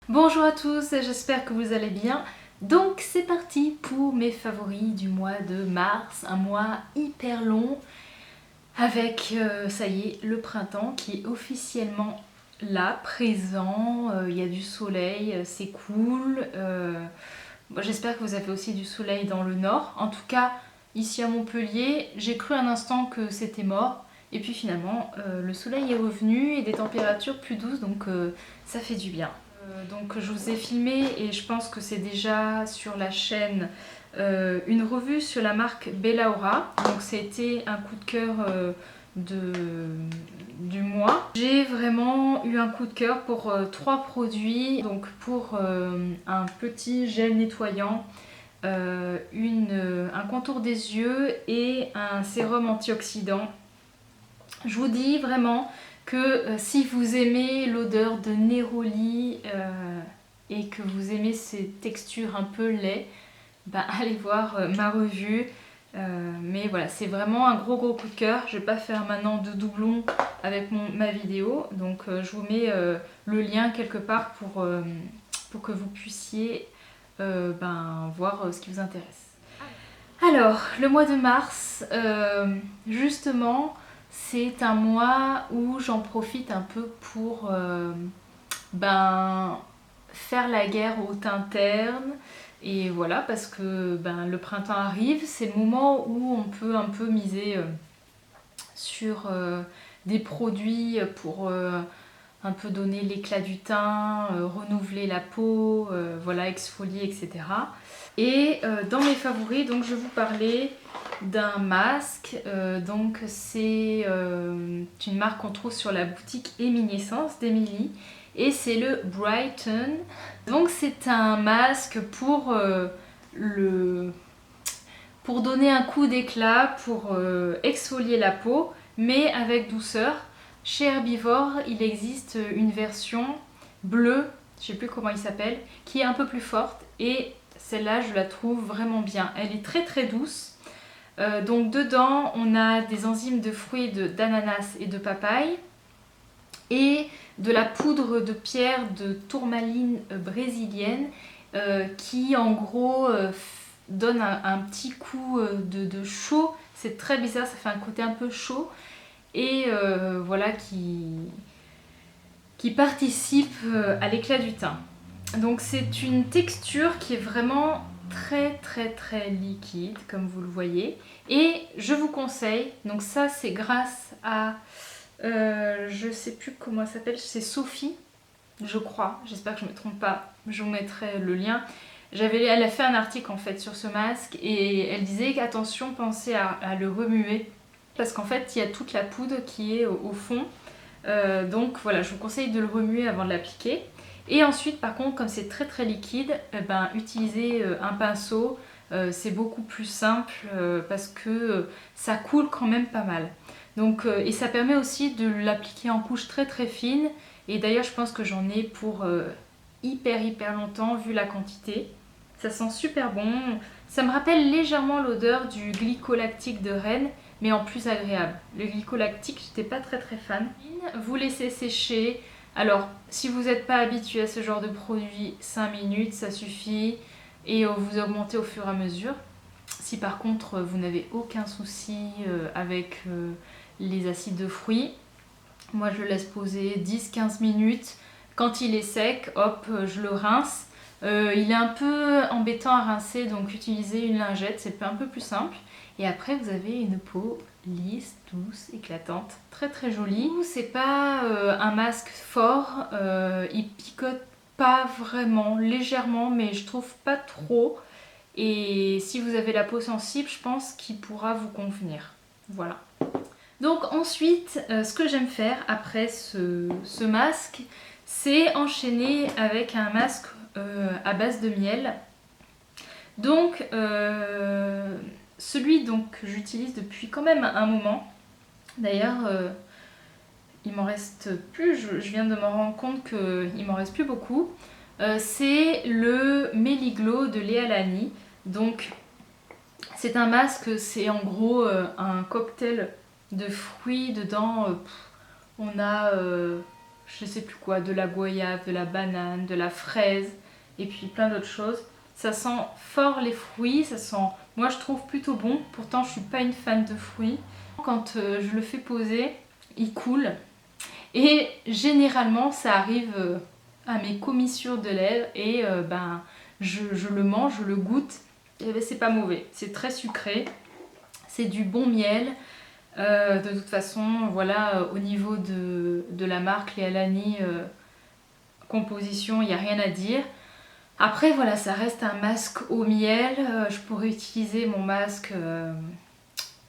Bonjour à tous, j'espère que vous allez bien. Donc c'est parti pour mes favoris du mois de mars, un mois hyper long avec, ça y est, le printemps qui est officiellement là, présent. Il y a du soleil, c'est cool. Bon, j'espère que vous avez aussi du soleil dans le nord. En tout cas, ici à Montpellier, j'ai cru un instant que c'était mort. Et puis finalement, le soleil est revenu et des températures plus douces, donc ça fait du bien. Donc je vous ai filmé et je pense que c'est déjà sur la chaîne une revue sur la marque Bellaura. Donc c'était un coup de cœur du mois. J'ai vraiment eu un coup de cœur pour trois produits. Donc pour un petit gel nettoyant, un contour des yeux et un sérum antioxydant. Je vous dis vraiment que si vous aimez l'odeur de Neroli et que vous aimez ces textures un peu lait, bah, allez voir ma revue. Mais voilà, c'est vraiment un gros coup de cœur. Je vais pas faire maintenant de doublon avec ma vidéo, donc je vous mets le lien quelque part pour que vous puissiez voir ce qui vous intéresse. Alors, le mois de mars, justement, c'est un mois où j'en profite un peu pour faire la guerre au teint terne. Et voilà, parce que le printemps arrive, c'est le moment où on peut un peu miser sur des produits pour un peu donner l'éclat du teint, renouveler la peau, voilà, exfolier, etc. Et dans mes favoris, donc je vais vous parler d'un masque. Donc c'est une marque qu'on trouve sur la boutique Eminescence d'Emily et c'est le Brighten. Donc c'est un masque pour donner un coup d'éclat, pour exfolier la peau, mais avec douceur. Chez Herbivore, il existe une version bleue, je ne sais plus comment il s'appelle, qui est un peu plus forte et celle-là je la trouve vraiment bien. Elle est très très douce. Donc dedans on a des enzymes de fruits d'ananas et de papaye et de la poudre de pierre de tourmaline brésilienne qui en gros donne un petit coup de chaud. C'est très bizarre, ça fait un côté un peu chaud et voilà qui participe à l'éclat du teint. Donc c'est une texture qui est vraiment très très très liquide comme vous le voyez et je vous conseille, donc ça c'est grâce à je sais plus comment elle s'appelle, c'est Sophie je crois, j'espère que je ne me trompe pas, je vous mettrai le lien. Elle a fait un article en fait sur ce masque et elle disait qu'attention, pensez à le remuer parce qu'en fait il y a toute la poudre qui est au fond. Donc voilà, je vous conseille de le remuer avant de l'appliquer. Et ensuite par contre, comme c'est très très liquide, utilisez un pinceau, c'est beaucoup plus simple parce que ça coule quand même pas mal. Donc, et ça permet aussi de l'appliquer en couche très très fine. Et d'ailleurs je pense que j'en ai pour hyper longtemps vu la quantité. Ça sent super bon. Ça me rappelle légèrement l'odeur du glycolactique de Rennes, mais en plus agréable. Le glycolactique, j'étais pas très fan. Vous laissez sécher. Alors, si vous n'êtes pas habitué à ce genre de produit, 5 minutes, ça suffit. Et vous augmentez au fur et à mesure. Si par contre, vous n'avez aucun souci avec les acides de fruits, moi je le laisse poser 10-15 minutes. Quand il est sec, hop, je le rince. Il est un peu embêtant à rincer, donc utilisez une lingette, c'est un peu plus simple. Et après, vous avez une peau lisse, douce, éclatante, très très jolie. C'est pas un masque fort, il picote pas vraiment, légèrement, mais je trouve pas trop. Et si vous avez la peau sensible, je pense qu'il pourra vous convenir. Voilà. Donc ensuite, ce que j'aime faire après ce masque, c'est enchaîner avec un masque à base de miel. Donc celui que j'utilise depuis quand même un moment. D'ailleurs, il m'en reste plus, je viens de me rendre compte qu'il m'en reste plus beaucoup. C'est le Méliglo de Léa Lani. Donc c'est un masque, c'est en gros un cocktail de fruits dedans. On a je sais plus quoi, de la goyave, de la banane, de la fraise et puis plein d'autres choses. Ça sent fort les fruits, ça sent, moi je trouve plutôt bon, pourtant je suis pas une fan de fruits. Quand je le fais poser, il coule et généralement ça arrive à mes commissures de lèvres et ben, je le mange, je le goûte et ben, c'est pas mauvais, c'est très sucré, c'est du bon miel. De toute façon, voilà, au niveau de la marque Lea Lani, composition, il n'y a rien à dire. Après, voilà, ça reste un masque au miel. Je pourrais utiliser mon masque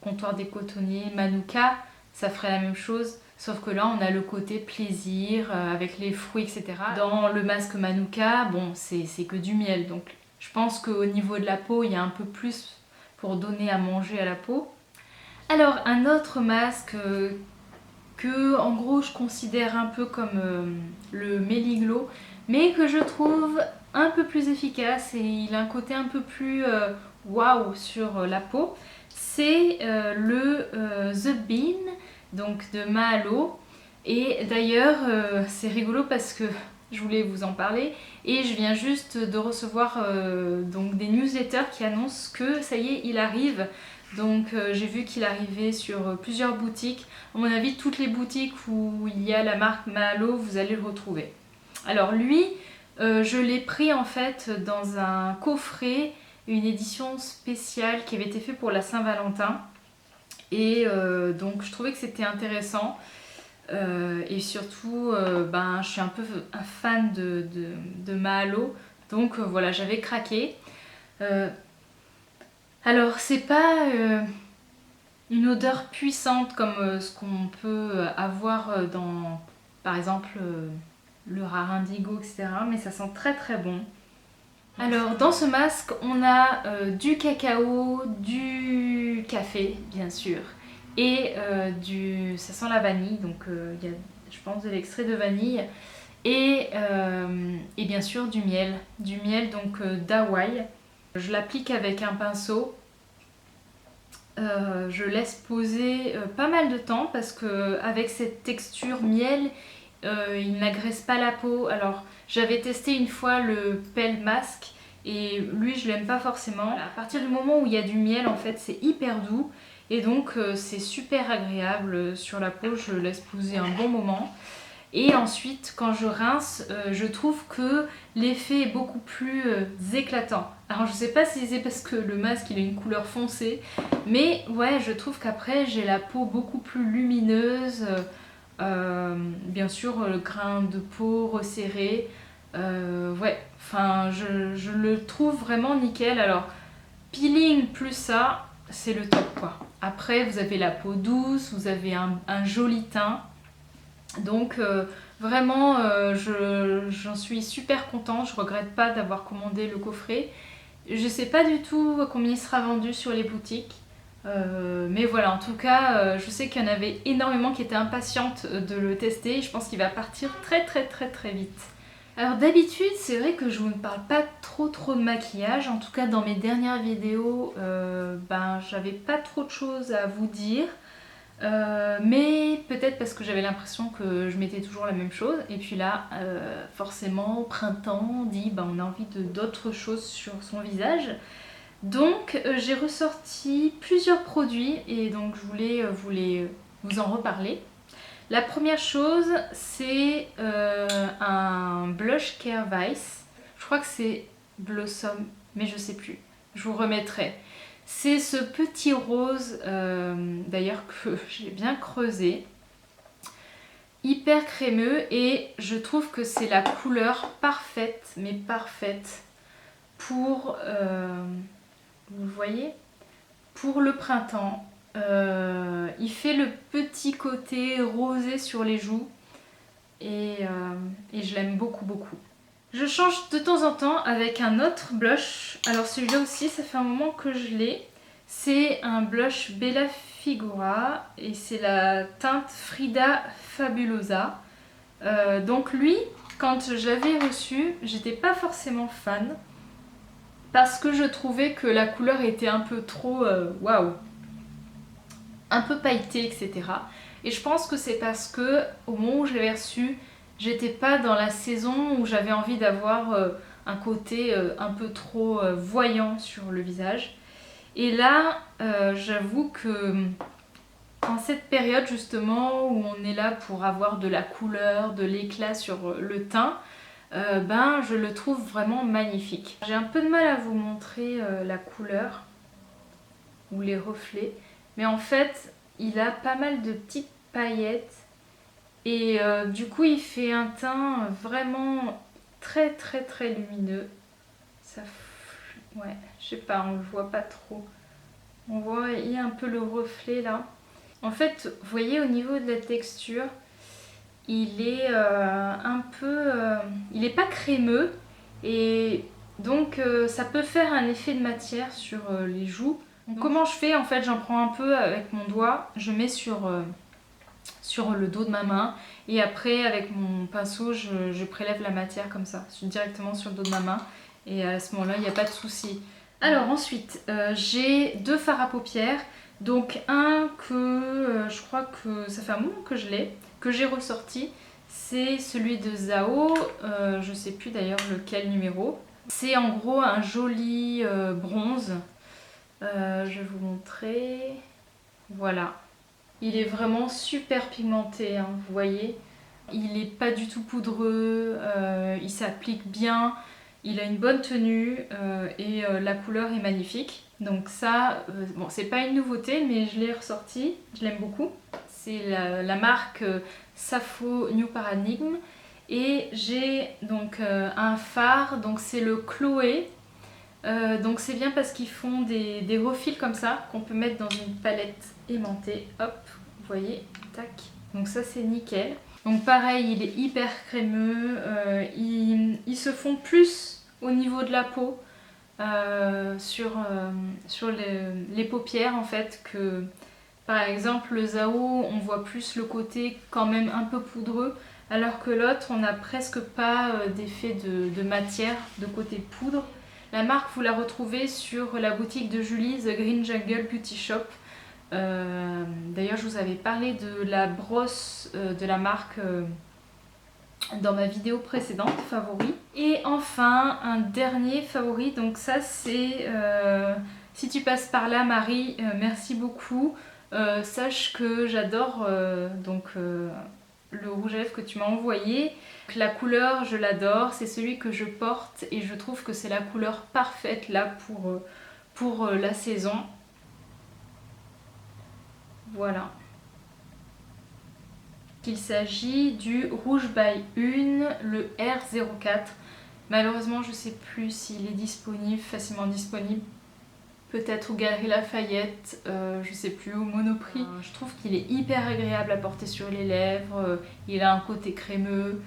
Comptoir des Cotonniers Manuka, ça ferait la même chose. Sauf que là, on a le côté plaisir avec les fruits, etc. Dans le masque Manuka, bon, c'est que du miel. Donc, je pense qu'au niveau de la peau, il y a un peu plus pour donner à manger à la peau. Alors, un autre masque que, en gros, je considère un peu comme le Méliglo, mais que je trouve un peu plus efficace et il a un côté un peu plus waouh sur la peau. C'est le The Bean, donc de Mahalo. Et d'ailleurs, c'est rigolo parce que je voulais vous en parler et je viens juste de recevoir donc des newsletters qui annoncent que ça y est, il arrive. Donc j'ai vu qu'il arrivait sur plusieurs boutiques. À mon avis, toutes les boutiques où il y a la marque Mahalo, vous allez le retrouver. Alors lui, je l'ai pris en fait dans un coffret, une édition spéciale qui avait été faite pour la Saint-Valentin. Et donc je trouvais que c'était intéressant. Et surtout, ben, je suis un peu un fan de Mahalo. Donc voilà, j'avais craqué. Alors c'est pas une odeur puissante comme ce qu'on peut avoir dans par exemple le rare indigo, etc. Mais ça sent très très bon. Alors dans ce masque on a du cacao, du café bien sûr et ça sent la vanille, donc il y a je pense de l'extrait de vanille et bien sûr du miel donc d'Hawaï. Je l'applique avec un pinceau. Je laisse poser pas mal de temps parce que avec cette texture miel, il n'agresse pas la peau. Alors j'avais testé une fois le Pale Mask et lui je l'aime pas forcément. À partir du moment où il y a du miel en fait c'est hyper doux et donc c'est super agréable sur la peau. Je laisse poser un bon moment. Et ensuite, quand je rince, je trouve que l'effet est beaucoup plus éclatant. Alors je sais pas si c'est parce que le masque il a une couleur foncée, mais ouais, je trouve qu'après j'ai la peau beaucoup plus lumineuse. Bien sûr, le grain de peau resserré. Ouais, enfin, je le trouve vraiment nickel. Alors, peeling plus ça, c'est le top quoi. Après, vous avez la peau douce, vous avez un joli teint. Donc vraiment j'en suis super contente, je regrette pas d'avoir commandé le coffret. Je sais pas du tout combien il sera vendu sur les boutiques, mais voilà, en tout cas je sais qu'il y en avait énormément qui étaient impatientes de le tester et je pense qu'il va partir très très très très vite. Alors d'habitude c'est vrai que je vous ne parle pas trop de maquillage, en tout cas dans mes dernières vidéos ben j'avais pas trop de choses à vous dire. Mais peut-être parce que j'avais l'impression que je mettais toujours la même chose et puis là forcément printemps dit bah, on a envie de d'autres choses sur son visage, donc j'ai ressorti plusieurs produits et donc je voulais vous en reparler. La première chose c'est un blush Care Vice, je crois que c'est Blossom mais je sais plus, je vous remettrai. C'est ce petit rose, d'ailleurs que j'ai bien creusé, hyper crémeux et je trouve que c'est la couleur parfaite, mais parfaite pour, vous le voyez, pour le printemps. Il fait le petit côté rosé sur les joues et je l'aime beaucoup beaucoup. Je change de temps en temps avec un autre blush. Alors celui-là aussi, ça fait un moment que je l'ai. C'est un blush Bella Figura et c'est la teinte Frida Fabulosa. Donc lui, quand je l'avais reçu, j'étais pas forcément fan parce que je trouvais que la couleur était un peu trop waouh, un peu pailletée, etc. Et je pense que c'est parce que au moment où je l'avais reçu, J'étais pas dans la saison où j'avais envie d'avoir un côté un peu trop voyant sur le visage. Et là, j'avoue que en cette période justement où on est là pour avoir de la couleur, de l'éclat sur le teint, ben je le trouve vraiment magnifique. J'ai un peu de mal à vous montrer la couleur ou les reflets, mais en fait il a pas mal de petites paillettes et du coup il fait un teint vraiment très très très lumineux. Ça, ouais, je sais pas, on le voit pas trop. On voit, il y a un peu le reflet là. En fait, vous voyez au niveau de la texture, il est un peu... il n'est pas crémeux et donc ça peut faire un effet de matière sur les joues. Donc, comment je fais? En fait, j'en prends un peu avec mon doigt, je mets sur le dos de ma main et après avec mon pinceau je prélève la matière comme ça, directement sur le dos de ma main et à ce moment-là il n'y a pas de souci. Alors ensuite j'ai deux fards à paupières, donc un que je crois que ça fait un moment que je l'ai, que j'ai ressorti, c'est celui de Zao, je sais plus d'ailleurs lequel numéro. C'est en gros un joli bronze, je vais vous montrer, voilà. Il est vraiment super pigmenté, hein, vous voyez. Il n'est pas du tout poudreux, il s'applique bien, il a une bonne tenue et la couleur est magnifique. Donc ça, bon c'est pas une nouveauté mais je l'ai ressorti, je l'aime beaucoup. C'est la marque Sappho New Paradigm et j'ai donc un fard, donc c'est le Chloé. Donc c'est bien parce qu'ils font des refils comme ça qu'on peut mettre dans une palette aimantée. Hop, vous voyez, tac. Donc ça c'est nickel. Donc pareil, il est hyper crémeux. Ils se font plus au niveau de la peau sur les paupières en fait que par exemple le Zao, on voit plus le côté quand même un peu poudreux. Alors que l'autre, on n'a presque pas d'effet de matière, de côté poudre. La marque, vous la retrouvez sur la boutique de Julie, The Green Jungle Beauty Shop. D'ailleurs, je vous avais parlé de la brosse de la marque dans ma vidéo précédente, favori. Et enfin, un dernier favori, donc ça c'est... si tu passes par là, Marie, merci beaucoup. Sache que j'adore le rouge à lèvres que tu m'as envoyé. La couleur, je l'adore, c'est celui que je porte et je trouve que c'est la couleur parfaite là pour la saison. Voilà. Il s'agit du Rouge by Une, le R04. Malheureusement, je ne sais plus s'il est disponible, facilement disponible. Peut-être aux Galeries Lafayette, je sais plus, au Monoprix. Je trouve qu'il est hyper agréable à porter sur les lèvres, il a un côté crémeux.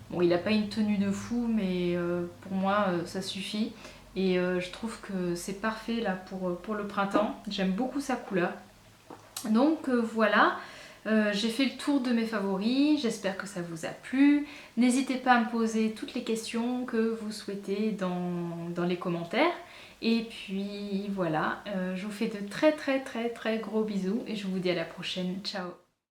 Bon, il n'a pas une tenue de fou, mais pour moi, ça suffit. Et je trouve que c'est parfait là pour le printemps. J'aime beaucoup sa couleur. Donc voilà. J'ai fait le tour de mes favoris, j'espère que ça vous a plu. N'hésitez pas à me poser toutes les questions que vous souhaitez dans les commentaires. Et puis voilà, je vous fais de très gros bisous et je vous dis à la prochaine. Ciao!